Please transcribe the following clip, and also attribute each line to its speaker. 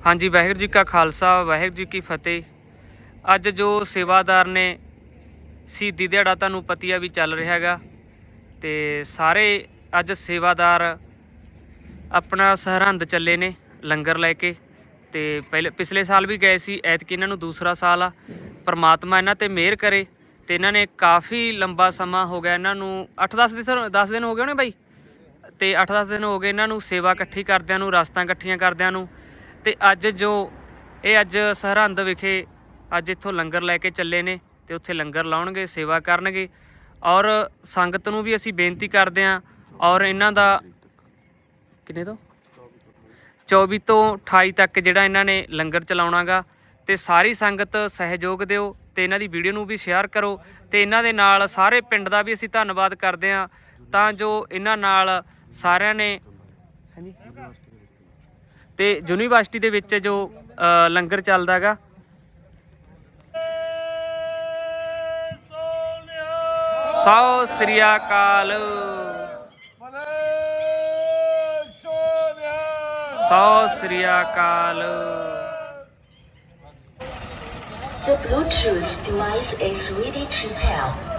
Speaker 1: हाँ जी, वाहिगुरू जी का खालसा वाहिगुरू जी की फतेह। अज जो सेवादार ने शहीदी दिहाड़ा तुहानूं पता ही आ भी चल रहा हैगा ते सारे अज सेवादार अपना सरहंद चले ने लंगर लैके ते पहले पिछले साल भी गए सी, ऐतकी इन्हां नूं दूसरा साल आ। परमात्मा इन्हां ते मेहर करे ते इन्हां ने काफ़ी लंबा समा हो गया इन्हां नूं 8-10 दिन हो गए होणे बाई ते 8-10 दिन हो गए इन्हां नूं सेवा इकट्ठी करदिआं नूं, रास्तां इकट्ठियां करदिआं नूं ते अज जो ये अज सरहंद विखे अज इत्थों लंगर लैके चले ने ते उत्थे लंगर लाउणगे, सेवा करनगे और संगत नूं भी असीं बेनती करदे हां और इन्हां दा किन्ने तो 24 ਤੋਂ 28 तक ਜਿਹੜਾ ਇਹਨਾਂ ਨੇ ਲੰਗਰ ਚਲਾਉਣਾ ਗਾ ਤੇ ਸਾਰੀ ਸੰਗਤ ਸਹਿਯੋਗ ਦਿਓ ਤੇ ਇਹਨਾਂ ਦੀ ਵੀਡੀਓ ਨੂੰ ਵੀ ਸ਼ੇਅਰ ਕਰੋ ਤੇ ਇਹਨਾਂ ਦੇ ਨਾਲ ਸਾਰੇ ਪਿੰਡ ਦਾ ਵੀ ਅਸੀਂ ਧੰਨਵਾਦ ਕਰਦੇ ਹਾਂ ਤਾਂ ਜੋ ਇਹਨਾਂ ਨਾਲ ਸਾਰਿਆਂ ਨੇ ਹਾਂਜੀ ਤੇ ਯੂਨੀਵਰਸਿਟੀ ਦੇ ਵਿੱਚ ਜੋ ਲੰਗਰ ਚੱਲਦਾ ਗਾ ਸਤਿ ਸ੍ਰੀ ਅਕਾਲ ਸਤਿ ਸ੍ਰੀ ਅਕਾਲ
Speaker 2: The Bluetooth device is ready to pair.